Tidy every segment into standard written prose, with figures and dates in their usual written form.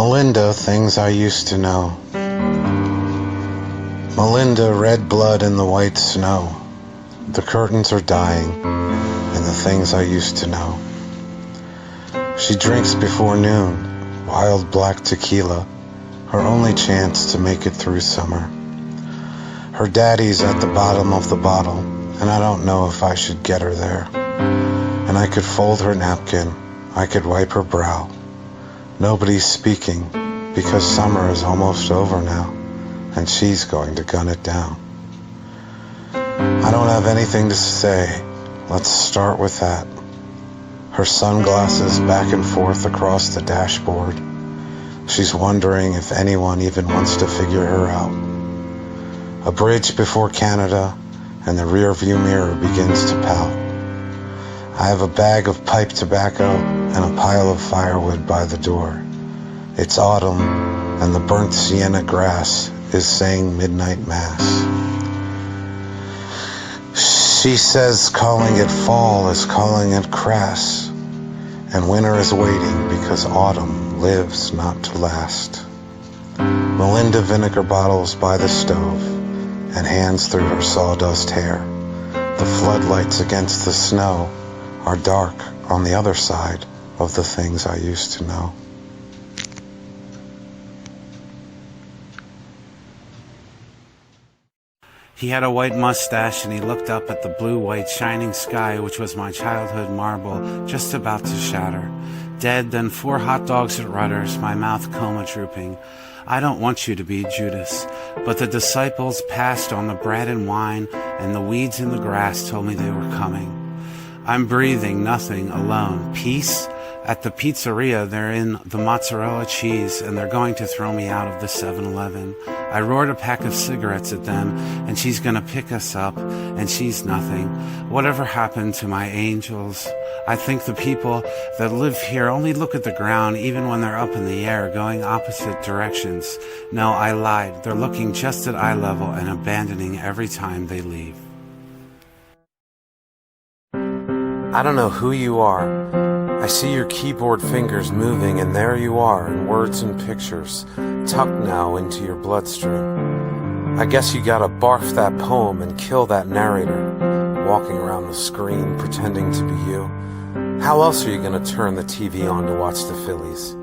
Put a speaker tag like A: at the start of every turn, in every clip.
A: Melinda, things I used to know. Melinda, red blood in the white snow. The curtains are dying, and the things I used to know. She drinks before noon, wild black tequila, her only chance to make it through summer. Her daddy's at the bottom of the bottle, and I don't know if I should get her there. And I could fold her napkin, I could wipe her brow. Nobody's speaking, because summer is almost over now, and she's going to gun it down. I don't have anything to say. Let's start with that. Her sunglasses back and forth across the dashboard. She's wondering if anyone even wants to figure her out. A bridge before Canada, and the rearview mirror begins to pout. I have a bag of pipe tobacco and a pile of firewood by the door. It's autumn, and the burnt sienna grass is saying midnight mass. She says calling it fall is calling it crass, and winter is waiting because autumn lives not to last. Melinda vinegar bottles by the stove and hands through her sawdust hair. The floodlights against the snow are dark on the other side of the things I used to know.
B: He had a white mustache and he looked up at the blue-white shining sky, which was my childhood marble, just about to shatter. Dead, then 4 hot dogs at Rutter's, my mouth coma drooping. I don't want you to be Judas, but the disciples passed on the bread and wine, and the weeds in the grass told me they were coming. I'm breathing, nothing, alone. Peace? At the pizzeria, they're in the mozzarella cheese, and they're going to throw me out of the 7-Eleven. I roared a pack of cigarettes at them, and she's gonna pick us up, and she's nothing. Whatever happened to my angels? I think the people that live here only look at the ground even when they're up in the air, going opposite directions. No, I lied. They're looking just at eye level and abandoning every time they leave.
C: I don't know who you are. I see your keyboard fingers moving, and there you are in words and pictures, tucked now into your bloodstream. I guess you gotta barf that poem and kill that narrator, walking around the screen pretending to be you. How else are you gonna turn the TV on to watch the Phillies?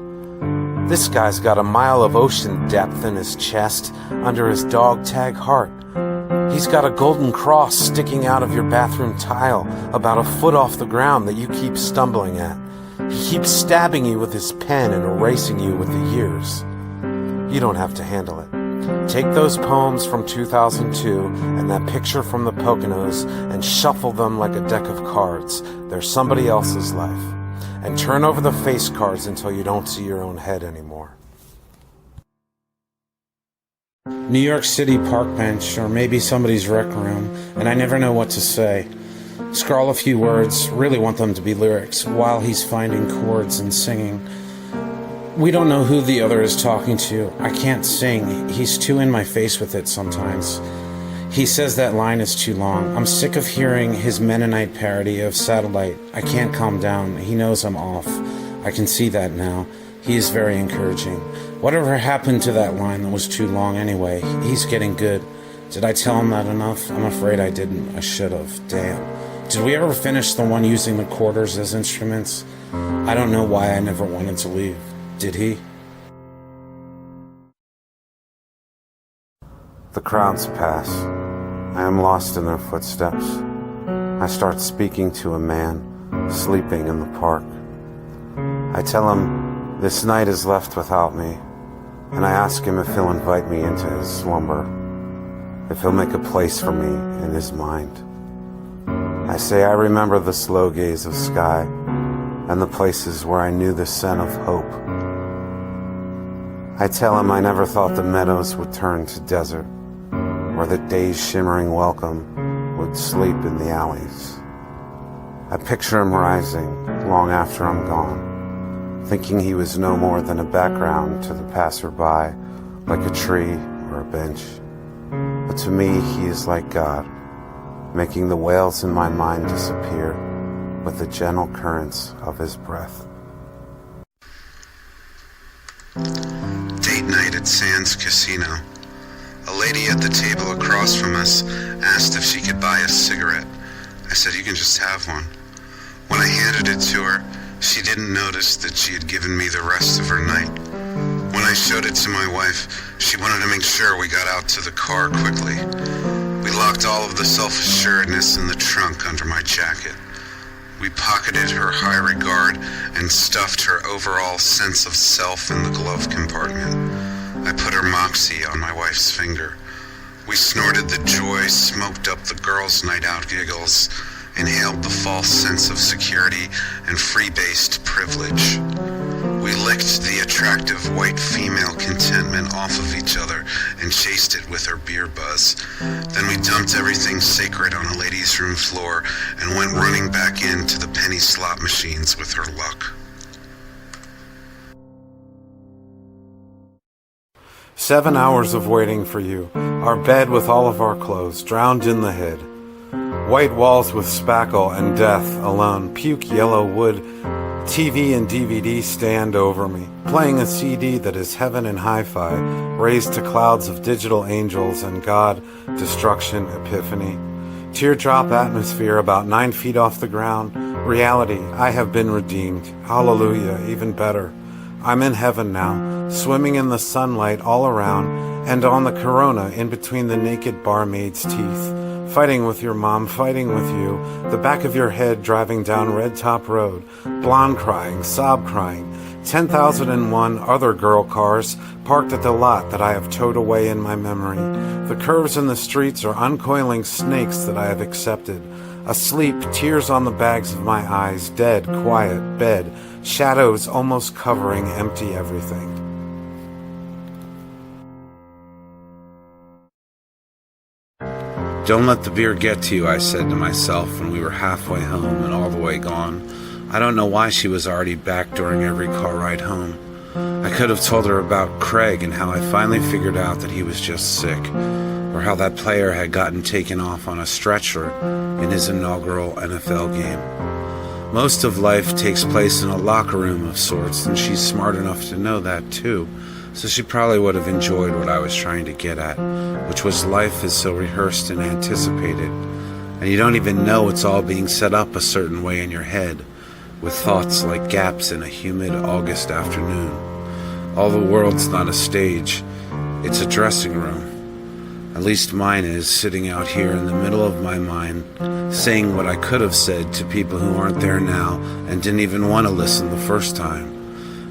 C: This guy's got a mile of ocean depth in his chest under his dog tag heart. He's got a golden cross sticking out of your bathroom tile about a foot off the ground that you keep stumbling at. He keeps stabbing you with his pen and erasing you with the years. You don't have to handle it. Take those poems from 2002 and that picture from the Poconos and shuffle them like a deck of cards. They're somebody else's life. And turn over the face cards until you don't see your own head anymore.
B: New York City park bench, or maybe somebody's rec room, and I never know what to say. Scrawl a few words, really want them to be lyrics, while he's finding chords and singing. We don't know who the other is talking to. I can't sing. He's too in my face with it sometimes. He says that line is too long. I'm sick of hearing his Mennonite parody of Satellite. I can't calm down. He knows I'm off. I can see that now. He is very encouraging. Whatever happened to that line that was too long anyway? He's getting good. Did I tell him that enough? I'm afraid I didn't. I should have. Damn. Did we ever finish the one using the quarters as instruments? I don't know why I never wanted to leave. Did he?
C: The crowds pass. I am lost in their footsteps. I start speaking to a man sleeping in the park. I tell him this night is left without me, and I ask him if he'll invite me into his slumber, if he'll make a place for me in his mind. I say I remember the slow gaze of sky and the places where I knew the scent of hope. I tell him I never thought the meadows would turn to desert, or that day's shimmering welcome would sleep in the alleys. I picture him rising long after I'm gone, thinking he was no more than a background to the passerby, like a tree or a bench. But to me, he is like God, making the whales in my mind disappear with the gentle currents of his breath.
A: Sands Casino. A lady at the table across from us asked if she could buy a cigarette. I said, "You can just have one." When I handed it to her, she didn't notice that she had given me the rest of her night. When I showed it to my wife, she wanted to make sure we got out to the car quickly. We locked all of the self-assuredness in the trunk under my jacket. We pocketed her high regard and stuffed her overall sense of self in the glove compartment. I put her moxie on my wife's finger. We snorted the joy, smoked up the girls' night out giggles, inhaled the false sense of security and free-based privilege. We licked the attractive white female contentment off of each other and chased it with her beer buzz. Then we dumped everything sacred on a ladies' room floor and went running back into the penny slot machines with her luck.
C: 7 hours of waiting for you. Our bed with all of our clothes, drowned in the head. White walls with spackle and death alone. Puke yellow wood. TV and DVD stand over me, playing a CD that is heaven and hi-fi, raised to clouds of digital angels and God, destruction, epiphany. Teardrop atmosphere about 9 feet off the ground. Reality, I have been redeemed. Hallelujah, even better. I'm in heaven now, swimming in the sunlight all around, and on the corona in between the naked barmaid's teeth. Fighting with your mom, fighting with you, the back of your head driving down Red Top Road, blonde crying, sob crying, 10,001 other girl cars parked at the lot that I have towed away in my memory. The curves in the streets are uncoiling snakes that I have accepted. Asleep, tears on the bags of my eyes, dead, quiet, bed, shadows almost covering empty everything.
B: "Don't let the beer get to you," I said to myself when we were halfway home and all the way gone. I don't know why she was already back during every car ride home. I could have told her about Craig and how I finally figured out that he was just sick, or how that player had gotten taken off on a stretcher in his inaugural NFL game. Most of life takes place in a locker room of sorts, and she's smart enough to know that too. So she probably would have enjoyed what I was trying to get at, which was life is so rehearsed and anticipated, and you don't even know it's all being set up a certain way in your head, with thoughts like gaps in a humid August afternoon. All the world's not a stage, it's a dressing room. At least mine is, sitting out here in the middle of my mind, saying what I could have said to people who aren't there now and didn't even want to listen the first time.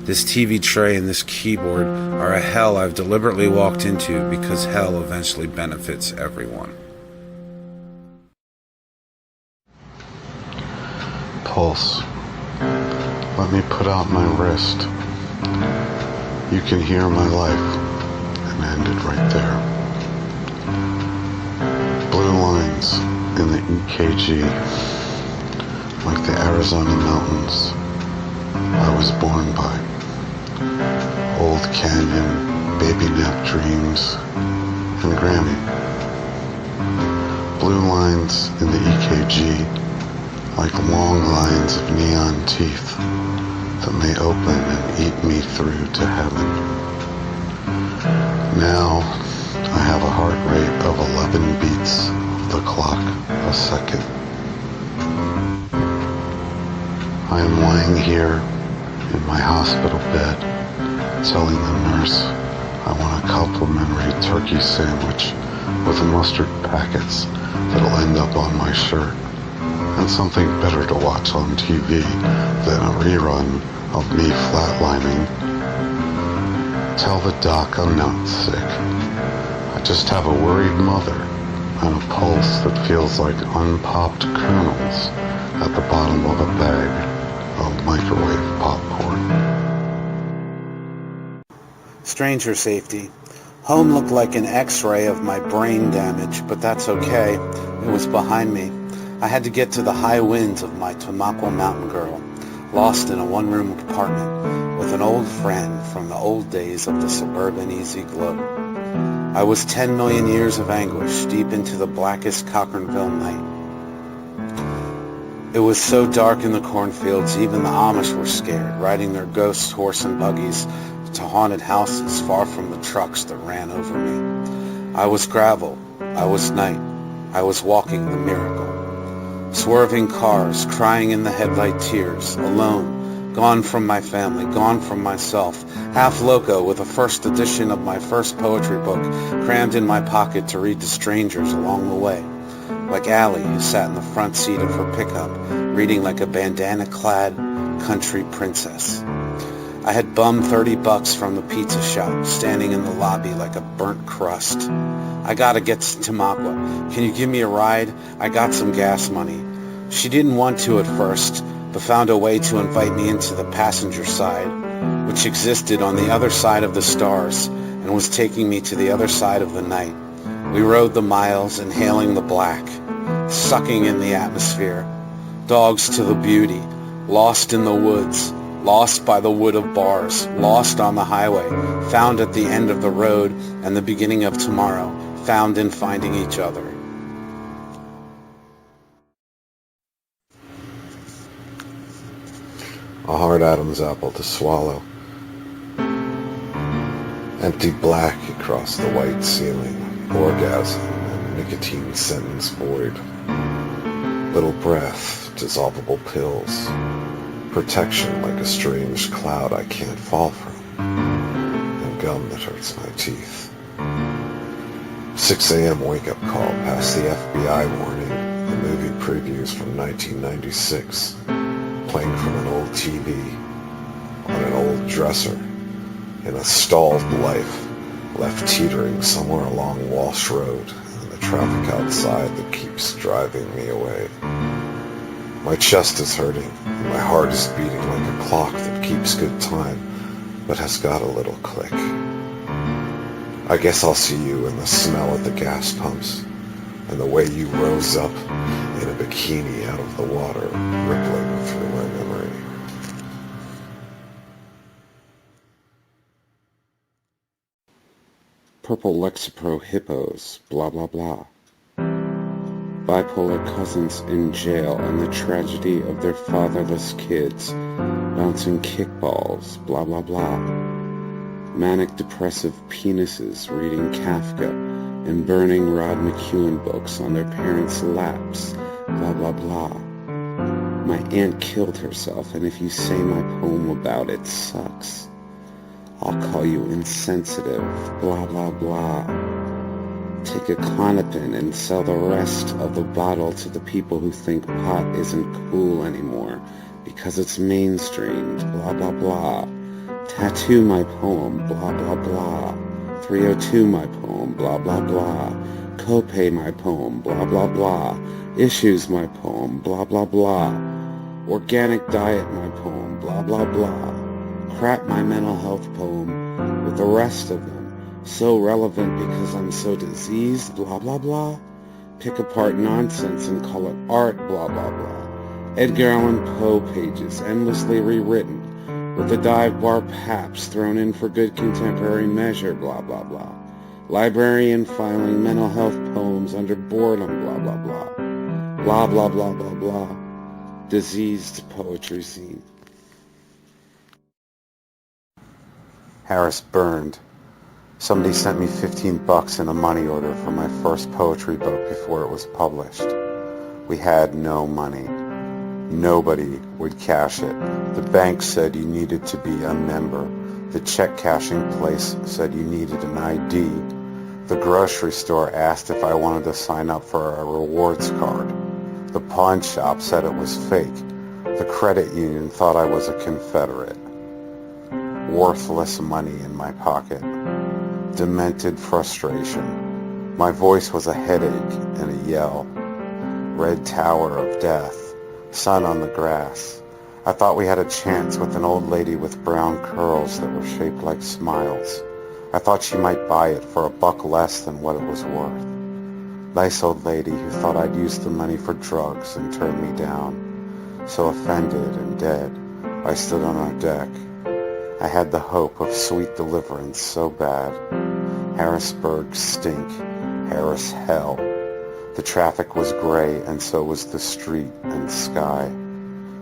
B: This TV tray and this keyboard are a hell I've deliberately walked into because hell eventually benefits everyone.
A: Pulse. Let me put out my wrist. You can hear my life and end it right there. Blue lines in the EKG, like the Arizona mountains I was born by. Old Canyon, baby nap dreams, and Grammy. Blue lines in the EKG, like long lines of neon teeth that may open and eat me through to heaven. Now I have a heart rate of 11 beats of the clock a second. I am lying here in my hospital bed, telling the nurse I want a complimentary turkey sandwich with mustard packets that'll end up on my shirt, and something better to watch on TV than a rerun of me flatlining. Tell the doc I'm not sick. I just have a worried mother and a pulse that feels like unpopped kernels at the bottom of a bag of microwave popcorn.
B: Stranger safety. Home looked like an x-ray of my brain damage, but that's okay. It was behind me. I had to get to the high winds of my Tamaqua mountain girl, lost in a one-room apartment with an old friend from the old days of the suburban easy glow. I was 10 million years of anguish deep into the blackest Cochranville night. It was so dark in the cornfields, even the Amish were scared, riding their ghost horse and buggies to haunted houses far from the trucks that ran over me. I was gravel. I was night. I was walking the miracle. Swerving cars, crying in the headlight tears, alone, gone from my family, gone from myself, half loco with a first edition of my first poetry book crammed in my pocket to read to strangers along the way. Like Allie, who sat in the front seat of her pickup, reading like a bandana-clad country princess. I had bummed $30 from the pizza shop, standing in the lobby like a burnt crust. I gotta get to Tamaqua. Can you give me a ride? I got some gas money. She didn't want to at first, but found a way to invite me into the passenger side, which existed on the other side of the stars and was taking me to the other side of the night. We rode the miles, inhaling the black, sucking in the atmosphere. Dogs to the beauty, lost in the woods, lost by the wood of bars, lost on the highway, found at the end of the road and the beginning of tomorrow, found in finding each other.
A: A hard Adam's apple to swallow. Empty black across the white ceiling. Orgasm and nicotine sentence void. Little breath, dissolvable pills. Protection like a strange cloud I can't fall from. And gum that hurts my teeth. 6 a.m. wake-up call past the FBI warning. The movie previews from 1996. Playing from an old TV. On an old dresser. In a stalled life. Left teetering somewhere along Walsh Road, and the traffic outside that keeps driving me away. My chest is hurting, and my heart is beating like a clock that keeps good time, but has got a little click. I guess I'll see you in the smell at the gas pumps, and the way you rose up in a bikini out of the water, rippling through my memory.
B: Purple Lexapro hippos, blah blah blah. Bipolar cousins in jail and the tragedy of their fatherless kids, bouncing kickballs, blah blah blah. Manic depressive penises reading Kafka and burning Rod McEwen books on their parents' laps, blah blah blah. My aunt killed herself, and if you say my poem about it sucks, I'll call you insensitive, blah, blah, blah. Take a Klonopin and sell the rest of the bottle to the people who think pot isn't cool anymore because it's mainstreamed, blah, blah, blah. Tattoo my poem, blah, blah, blah. 302 my poem, blah, blah, blah. Copay my poem, blah, blah, blah. Issues my poem, blah, blah, blah. Organic diet my poem, blah, blah, blah. Crap my mental health poem with the rest of them, so relevant because I'm so diseased, blah blah blah. Pick apart nonsense and call it art, blah blah blah. Edgar Allan Poe pages endlessly rewritten with the dive bar paps thrown in for good contemporary measure, blah blah blah. Librarian filing mental health poems under boredom, blah blah blah. Blah blah blah blah blah. Diseased poetry scene. Harris burned. Somebody sent me $15 in a money order for my first poetry book before it was published. We had no money. Nobody would cash it. The bank said you needed to be a member. The check cashing place said you needed an ID. The grocery store asked if I wanted to sign up for a rewards card. The pawn shop said it was fake. The credit union thought I was a Confederate. Worthless money in my pocket. Demented frustration. My voice was a headache and a yell. Red tower of death. Sun on the grass. I thought we had a chance with an old lady with brown curls that were shaped like smiles. I thought she might buy it for $1 less than what it was worth. Nice old lady who thought I'd used the money for drugs and turned me down. So offended and dead, I stood on our deck. I had the hope of sweet deliverance so bad. Harrisburg stink, Harris hell. The traffic was gray and so was the street and sky.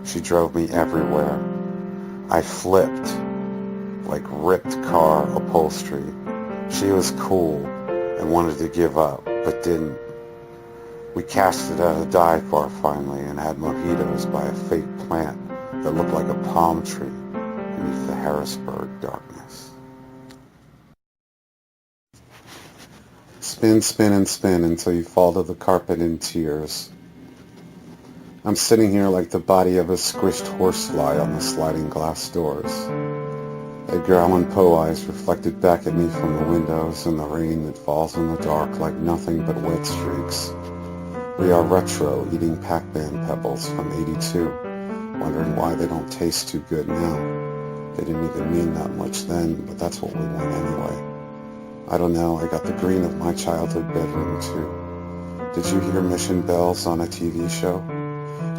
B: She drove me everywhere. I flipped.
A: like ripped car upholstery. She was cool and wanted to give up, but didn't. We cashed it at a dive bar finally and had mojitos by a fake plant that looked like a palm tree beneath the Harrisburg darkness. Spin, spin, and spin until you fall to the carpet in tears. I'm sitting here like the body of a squished horsefly on the sliding glass doors. Edgar Allan Poe eyes reflected back at me from the windows and the rain that falls in the dark like nothing but wet streaks. We are retro, eating Pac-Man pebbles from '82, wondering why they don't taste too good now. They didn't even mean that much then, but that's what we want anyway. I don't know, I got the green of my childhood bedroom too. Did you hear mission bells on a TV show?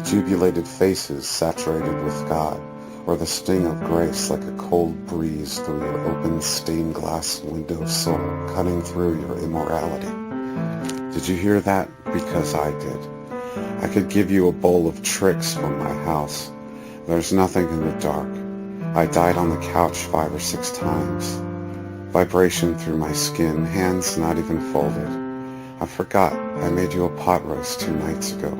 A: Jubilated faces saturated with God, or the sting of grace like a cold breeze through your open stained glass windowsill, cutting through your immorality. Did you hear that? Because I did. I could give you a bowl of tricks from my house. There's nothing in the dark. I died on the couch 5 or 6 times. Vibration through my skin, hands not even folded. I forgot I made you a pot roast 2 nights ago.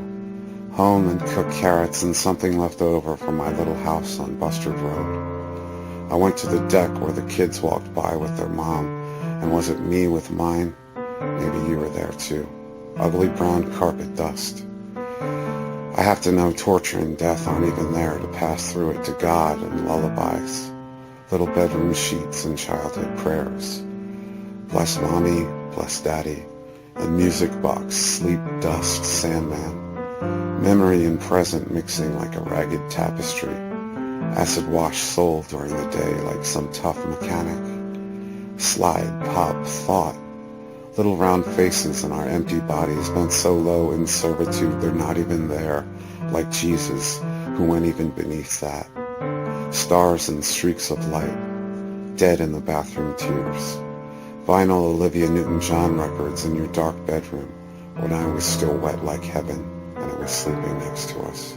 A: Home and cooked carrots and something left over from my little house on Bustard Road. I went to the deck where the kids walked by with their mom, and was it me with mine? Maybe you were there too. Ugly brown carpet dust. I have to know torture and death aren't even there to pass through it to God and lullabies. Little bedroom sheets and childhood prayers. Bless mommy, bless daddy, and music box, sleep, dust, Sandman. Memory and present mixing like a ragged tapestry. Acid wash soul during the day like some tough mechanic. Slide, pop, thought. Little round faces in our empty bodies bent so low in servitude they're not even there, like Jesus, who went even beneath that. Stars and streaks of light, dead in the bathroom tears. Vinyl Olivia Newton-John records in your dark bedroom when I was still wet like heaven and it was sleeping next to us.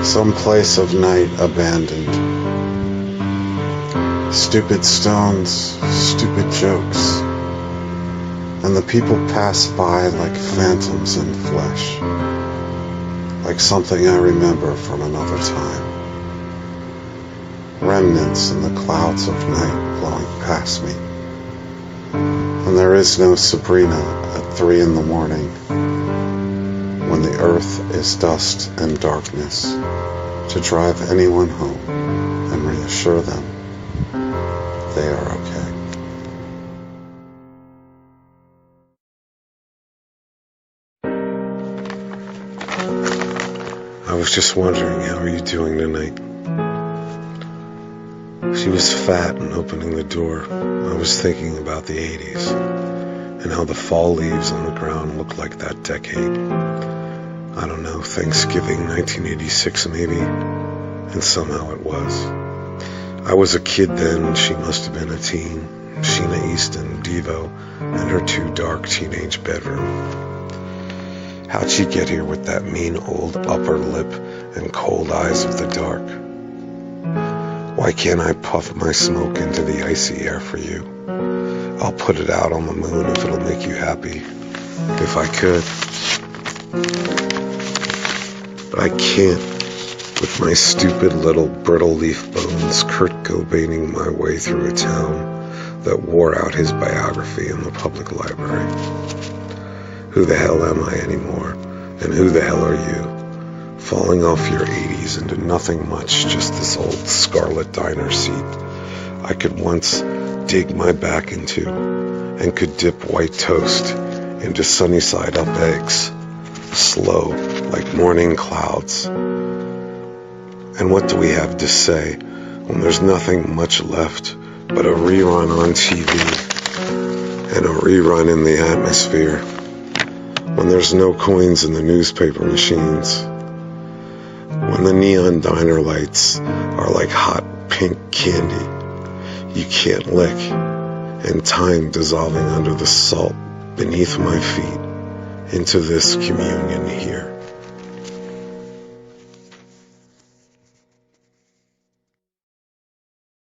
A: Some place of night abandoned. Stupid stones, stupid jokes, and the people pass by like phantoms in flesh, like something I remember from another time. Remnants in the clouds of night blowing past me. And there is no Sabrina at 3 in the morning, when the earth is dust and darkness, to drive anyone home and reassure them they are okay. I was just wondering, how are you doing tonight? She was fat and opening the door. I was thinking about the 80s and how the fall leaves on the ground looked like that decade. I don't know, Thanksgiving 1986 maybe, and somehow it was. I was a kid then, and she must have been a teen. Sheena Easton, Devo, and her 2 dark teenage bedroom. How'd she get here with that mean old upper lip and cold eyes of the dark? Why can't I puff my smoke into the icy air for you? I'll put it out on the moon if it'll make you happy. If I could. But I can't, with my stupid little brittle leaf bones Kurt Cobaining my way through a town that wore out his biography in the public library. Who the hell am I anymore? And who the hell are you? Falling off your 80s into nothing much, just this old scarlet diner seat I could once dig my back into, and could dip white toast into sunny side up eggs, slow like morning clouds. And what do we have to say when there's nothing much left but a rerun on TV and a rerun in the atmosphere, when there's no coins in the newspaper machines, when the neon diner lights are like hot pink candy you can't lick, and time dissolving under the salt beneath my feet into this communion here.